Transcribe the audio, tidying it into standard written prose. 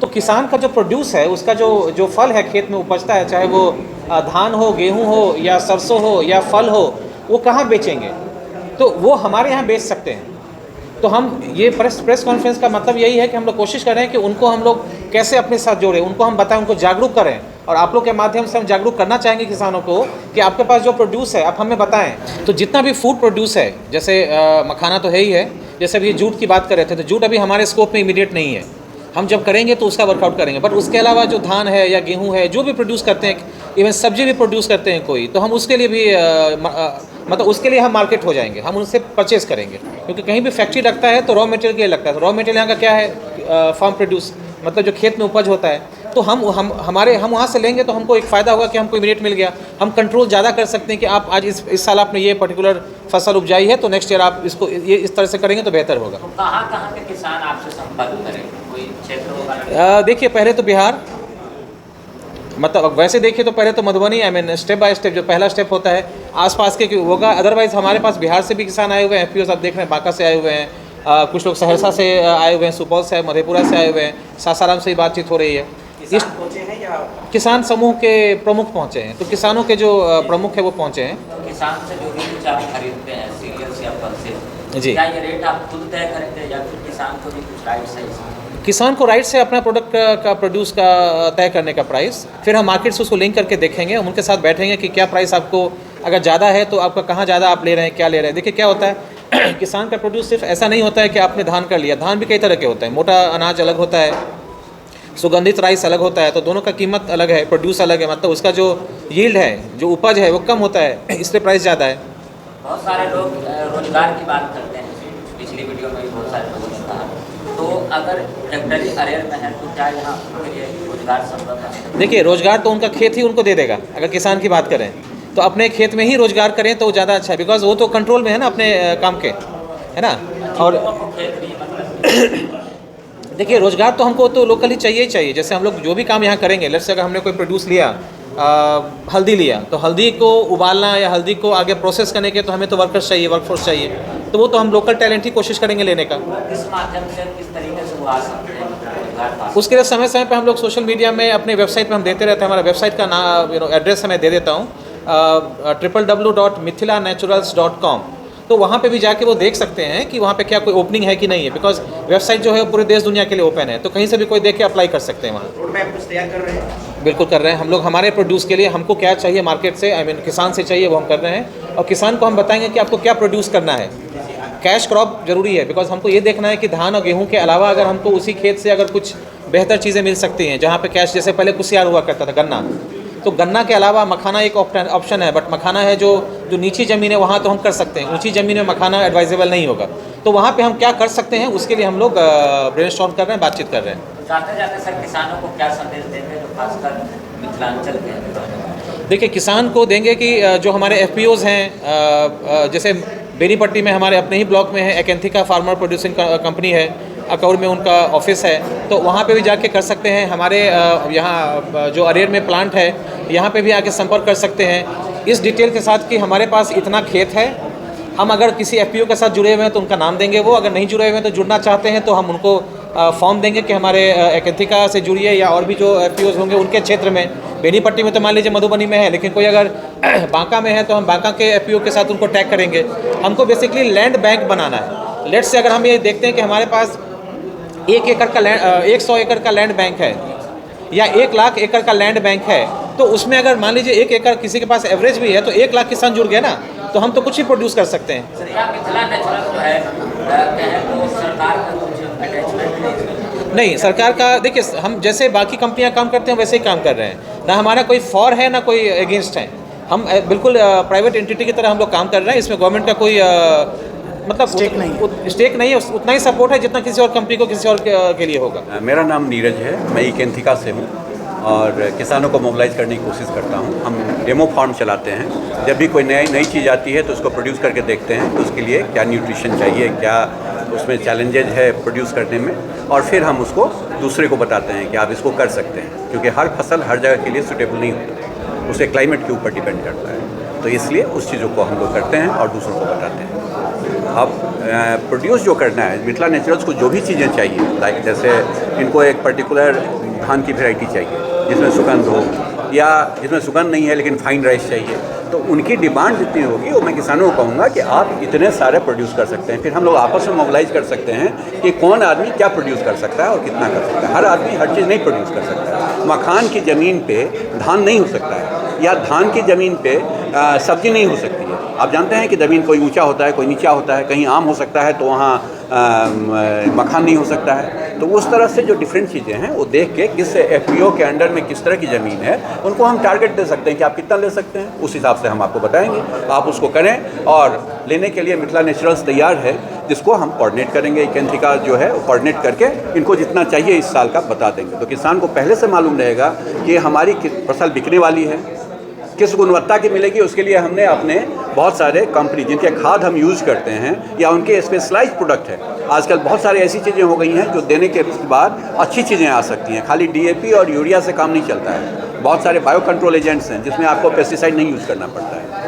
तो किसान का जो प्रोड्यूस है, उसका जो फल है खेत में उपजता है, चाहे वो धान हो, गेहूं हो या सरसों हो या फल हो, वो कहाँ बेचेंगे? तो वो हमारे यहाँ बेच सकते हैं। तो हम ये प्रेस कॉन्फ्रेंस का मतलब यही है कि हम लोग कोशिश कर रहे हैं कि उनको हम लोग कैसे अपने साथ जोड़ें, उनको हम बताएं, उनको जागरूक करें। और आप लोग के माध्यम से हम जागरूक करना चाहेंगे किसानों को कि आपके पास जो प्रोड्यूस है आप हमें बताएं। तो जितना भी फूड प्रोड्यूस है, जैसे मखाना तो है ही है, जैसे अभी जूट की बात कर रहे थे, तो जूट अभी हमारे स्कोप में इमीडिएट नहीं है, हम जब करेंगे तो उसका वर्कआउट करेंगे। बट उसके अलावा जो धान है या गेहूँ है, जो भी प्रोड्यूस करते हैं, इवन सब्जी भी प्रोड्यूस करते हैं कोई, तो हम उसके लिए भी मतलब उसके लिए हम मार्केट हो जाएंगे, हम उनसे परचेस करेंगे। क्योंकि कहीं भी फैक्ट्री लगता है तो रॉ मटेरियल के लिए लगता है, तो रॉ मटेरियल यहाँ का क्या है? फार्म प्रोड्यूस, मतलब जो खेत में उपज होता है। तो हम वहाँ से लेंगे तो हमको एक फ़ायदा होगा कि हमको इमीडिएट मिल गया। हम कंट्रोल ज़्यादा कर सकते हैं कि आप आज इस साल आपने ये पर्टिकुलर फसल उपजाई है, तो नेक्स्ट ईयर आप इसको ये इस तरह से करेंगे तो बेहतर होगा। तो कहाँ के किसान आपसे संपर्क करें? कोई क्षेत्र होगा? देखिए, पहले तो बिहार, मतलब वैसे देखिए तो पहले तो Madhubani, I mean step by step जो पहला स्टेप होता है आसपास के होगा। अदरवाइज हमारे पास बिहार से भी किसान आए हुए हैं, एफपीओ आप देख रहे हैं, बांका से आए हुए हैं, कुछ लोग सहरसा से आए हुए हैं, सुपौल से, मधेपुरा से आए हुए हैं, सासाराम से ही बातचीत हो रही है। किसान पहुंचे हैं या किसान समूह के प्रमुख पहुँचे हैं, तो किसानों के जो प्रमुख है वो पहुँचे हैं। किसान से जो भी कुछ आप खरीदते हैं सीरियल्स या फल से, जी, क्या ये रेट आप खुद तय करते हैं या फिर किसान को भी कुछ राइट्स है इसमें? किसान को राइट से अपना प्रोडक्ट का प्रोड्यूस का तय करने का प्राइस, फिर हम मार्केट से उसको लिंक करके देखेंगे, हम उनके साथ बैठेंगे कि क्या प्राइस आपको अगर ज़्यादा है तो आपका कहाँ ज़्यादा आप ले रहे हैं, क्या ले रहे हैं। देखिए क्या होता है किसान का प्रोड्यूस सिर्फ ऐसा नहीं होता है कि आपने धान कर लिया, धान भी कई तरह के होते हैं, मोटा अनाज अलग होता है, सुगंधित राइस अलग होता है, तो दोनों का कीमत अलग है, प्रोड्यूस अलग है, मतलब उसका जो यील्ड है, जो उपज है वो कम होता है, इसलिए प्राइस ज़्यादा है। बहुत सारे लोग रोजगार की बात करते हैं, पिछली वीडियो में भी बहुत सारे लोगों ने कहा, तो अगर फैक्ट्री अरेर में है तो क्या यहाँ के लिए रोजगार संभव है? देखिए, रोजगार तो उनका खेत ही उनको दे देगा। अगर किसान की बात करें तो अपने खेत में ही रोजगार करें तो ज़्यादा अच्छा है, बिकॉज वो तो कंट्रोल में है ना अपने काम के, है ना। और खेत भी मतलब देखिए, रोजगार तो हमको तो लोकली चाहिए ही चाहिए। जैसे हम लोग जो भी काम यहाँ करेंगे, लेट्स से अगर हमने कोई प्रोड्यूस लिया, हल्दी लिया, तो हल्दी को उबालना या हल्दी को आगे प्रोसेस करने के तो हमें तो वर्कर्स चाहिए, वर्कफोर्स चाहिए, तो वो तो हम लोकल टैलेंट ही कोशिश करेंगे लेने का। किस माध्यम से किस तरीके से वो आ सकते हैं रोजगार पा? उसके लिए समय समय पे हम लोग सोशल मीडिया में अपने वेबसाइट पे हम देते रहते हैं। हमारा वेबसाइट का नाम एड्रेस मैं दे देता हूँ, www.mithilanaturals.com। तो वहाँ पे भी जाके वो देख सकते हैं कि वहाँ पे क्या कोई ओपनिंग है कि नहीं है, बिकॉज वेबसाइट जो है वो पूरे देश दुनिया के लिए ओपन है, तो कहीं से भी कोई देख के अप्लाई कर सकते हैं वहाँ। रोड मैप कुछ तैयार कर रहे हैं? बिल्कुल कर रहे हैं हम लोग। हमारे प्रोड्यूस के लिए हमको क्या चाहिए मार्केट से, आई मीन किसान से चाहिए, वो हम कर रहे हैं। और किसान को हम बताएंगे कि आपको क्या प्रोड्यूस करना है। कैश क्रॉप जरूरी है, बिकॉज हमको ये देखना है कि धान और गेहूं के अलावा अगर हमको उसी खेत से अगर कुछ बेहतर चीज़ें मिल सकती हैं, जहाँ पे कैश, जैसे पहले कुसियार हुआ करता था, गन्ना, तो गन्ना के अलावा मखाना एक ऑप्शन है, बट मखाना है जो नीची ज़मीन है वहाँ तो हम कर सकते हैं, ऊंची ज़मीन में मखाना एडवाइजेबल नहीं होगा। तो वहाँ पे हम क्या कर सकते हैं उसके लिए हम लोग ब्रेनस्टॉर्म कर रहे हैं, बातचीत कर रहे हैं। जाते जाते सर किसानों को क्या संदेश देते हैं जो खासकर मिथिलांचल के हैं? देखिए, किसान को देंगे कि जो हमारे एफपीओज़ हैं, जैसे बेनीपट्टी में हमारे अपने ही ब्लॉक में है एकेंथिका फार्मर प्रोड्यूसिंग कंपनी है, अकौर में उनका ऑफिस है, तो वहाँ पे भी जाके कर सकते हैं। हमारे यहाँ जो अरेर में प्लांट है, यहाँ पे भी आके संपर्क कर सकते हैं इस डिटेल के साथ कि हमारे पास इतना खेत है। हम अगर किसी एफपीओ के साथ जुड़े हुए हैं तो उनका नाम देंगे, वो अगर नहीं जुड़े हुए हैं तो जुड़ना चाहते हैं तो हम उनको फॉर्म देंगे कि हमारे एकेंथिका से जुड़िए, या और भी जो एफपीओज होंगे उनके क्षेत्र में। बेनीपट्टी में तो मान लीजिए मधुबनी में है, लेकिन कोई अगर बांका में है तो हम बांका के एफपीओ के साथ उनको टैग करेंगे। हमको बेसिकली लैंड बैंक बनाना है। लेट्स से अगर हम ये देखते हैं कि हमारे पास 1 एकड़ का लैंड 100 एकड़ का लैंड बैंक है या 1 लाख एकड़ का लैंड बैंक है, तो उसमें अगर मान लीजिए 1 एकड़ किसी के पास एवरेज भी है तो 1 लाख किसान जुड़ गया ना, तो हम तो कुछ ही प्रोड्यूस कर सकते हैं। सर, क्या मिथिला नेचुरल जो है तो सरकार का कुछ अटैचमेंट नहीं, सरकार का देखिए, हम जैसे बाकी कंपनियां काम करते हैं वैसे ही काम कर रहे हैं, ना हमारा कोई फॉर है ना कोई अगेंस्ट है। हम बिल्कुल प्राइवेट एंटिटी की तरह हम लोग काम कर रहे हैं। इसमें गवर्नमेंट का कोई मतलब स्टेक नहीं है, उतना ही सपोर्ट है जितना किसी और कंपनी को किसी और के लिए होगा। मेरा नाम नीरज है, मैं एकेंथिका से हूँ और किसानों को मोबिलाइज करने की कोशिश करता हूँ। हम डेमो फार्म चलाते हैं, जब भी कोई नई चीज़ आती है तो उसको प्रोड्यूस करके देखते हैं तो उसके लिए क्या न्यूट्रिशन चाहिए, क्या उसमें चैलेंजेज है प्रोड्यूस करने में, और फिर हम उसको दूसरे को बताते हैं कि आप इसको कर सकते हैं, क्योंकि हर फसल हर जगह के लिए सूटेबल नहीं होता, उसके क्लाइमेट के ऊपर डिपेंड करता है। तो इसलिए उस चीज़ों को हम लोग करते हैं और दूसरों को बताते हैं। अब प्रोड्यूस जो करना है, मिथिला नेचुरल्स को जो भी चीज़ें चाहिए, लाइक जैसे इनको एक पर्टिकुलर धान की वैरायटी चाहिए जिसमें सुगंध हो, या जिसमें सुगंध नहीं है लेकिन फाइन राइस चाहिए, तो उनकी डिमांड जितनी होगी वो मैं किसानों को कहूँगा कि आप इतने सारे प्रोड्यूस कर सकते हैं। फिर हम लोग आपस में मोबिलाइज कर सकते हैं कि कौन आदमी क्या प्रोड्यूस कर सकता है और कितना कर सकता है। हर आदमी हर चीज़ नहीं प्रोड्यूस कर सकता है। मखान की ज़मीन पे धान नहीं हो सकता है, या धान की ज़मीन पे सब्ज़ी नहीं हो सकती है। आप जानते हैं कि ज़मीन कोई ऊंचा होता है, कोई नीचा होता है, कहीं आम हो सकता है तो वहाँ मखान नहीं हो सकता है। तो उस तरह से जो डिफरेंट चीज़ें हैं वो देख के किस FPO के अंडर में किस तरह की ज़मीन है उनको हम टारगेट दे सकते हैं कि आप कितना ले सकते हैं, उस हिसाब से हम आपको बताएंगे, आप उसको करें। और लेने के लिए मिथिला नेचुरल्स तैयार है, जिसको हम कोऑर्डिनेट करेंगे, केंथिका जो है वो कोऑर्डिनेट करके इनको जितना चाहिए इस साल का बता देंगे। तो किसान को पहले से मालूम रहेगा कि हमारी फसल बिकने वाली है, किस गुणवत्ता की मिलेगी। उसके लिए हमने अपने बहुत सारे कंपनी जिनके खाद हम यूज़ करते हैं या उनके स्पेशलाइज्ड प्रोडक्ट है, आजकल बहुत सारी ऐसी चीज़ें हो गई हैं जो देने के बाद अच्छी चीज़ें आ सकती हैं। खाली DAP और यूरिया से काम नहीं चलता है, बहुत सारे बायो कंट्रोल एजेंट्स हैं जिसमें आपको पेस्टिसाइड नहीं यूज़ करना पड़ता है।